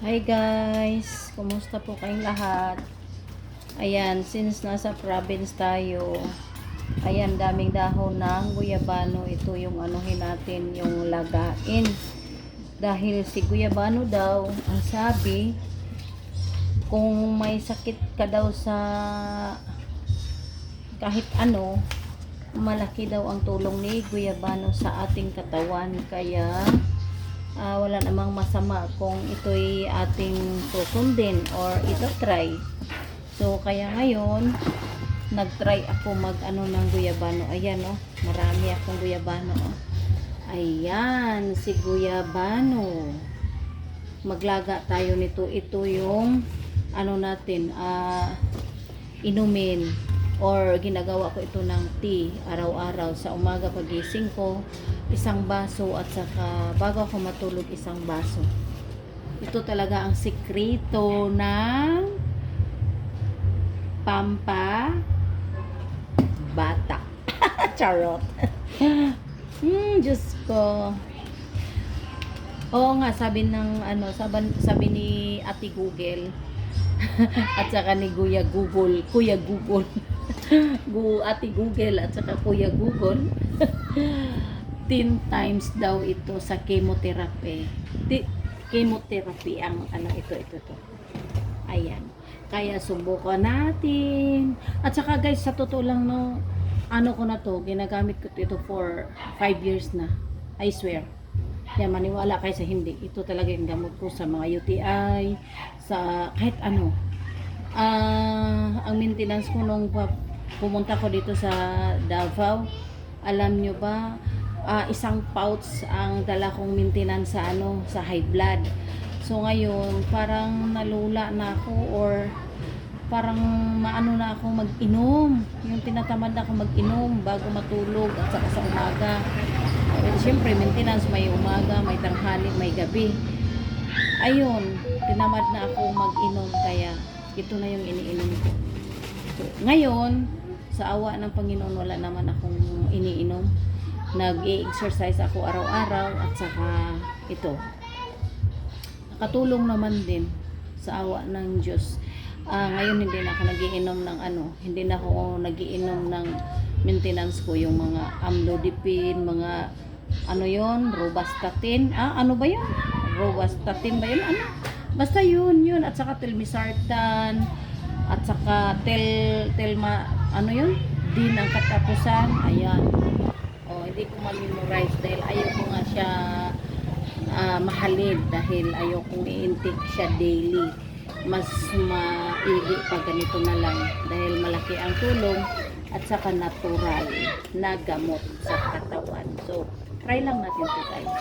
Hi guys! Kumusta po kayong lahat? Ayan, since nasa province tayo, ayan, daming dahon ng guyabano. Ito yung anuhin natin, yung lagain. Dahil si guyabano daw, ang sabi, kung may sakit ka daw sa kahit ano, malaki daw ang tulong ni guyabano sa ating katawan. Kaya, wala namang masama kung ito'y ating susundin or ito try. So kaya ngayon nagtry ako mag ano ng guyabano. Ayan oh, marami akong guyabano oh. Ayan si guyabano. Maglaga tayo nito. Ito yung ano natin, inumin or ginagawa ko ito ng tea araw-araw. Sa umaga pagising ko, isang baso, at saka bago ako matulog, isang baso. Ito talaga ang sikreto ng bata. Charot. Diyos ko. Oo nga, sabi ng ano, sabi ni Ate Google at saka ni Kuya Google, Ate Google at saka Kuya Google 10 times daw ito sa chemotherapy. Chemotherapy ang ano ito. Ayan. Kaya subukan natin. At saka guys, sa totoo lang no, ano ko na to, ginagamit ko ito for 5 years na. I swear. Kaya maniwala kayo sa hindi. Ito talaga yung gamot ko sa mga UTI, sa kahit ano. Ang maintenance ko nung pumunta ko dito sa Davao, alam nyo ba, isang pouch ang dala kong maintenance sa ano, sa high blood. So ngayon, parang nalula na ako or parang maano na ako mag-inom. Yung tinatamad na ako mag-inom bago matulog at saka sa umaga. Siyempre, maintenance, may umaga, may tanghali, may gabi. Ayun, tinamad na ako mag-inom, kaya ito na yung iniinom ko. So, ngayon, sa awa ng Panginoon, wala naman akong iniinom. Nag-i-exercise ako araw-araw at saka ito. Nakatulong naman din sa awa ng Diyos. Ngayon hindi na ako nagiinom ng ano, hindi na ako nagiinom ng maintenance ko, yung mga amlodipine, mga ano yon, rovastatin. Ano ba yun? Rovastatin ba yun? Ano? Basta yun. At saka telmisartan, at saka ano yun? Din ang katapusan. Ayan. Hindi ko ma-memorize dahil ayaw ko nga siya mahalin, dahil ayaw kong i-intake siya daily. Mas maigi pa ganito na lang dahil malaki ang tulong at saka natural na gamot sa katawan. So, try lang natin to guys.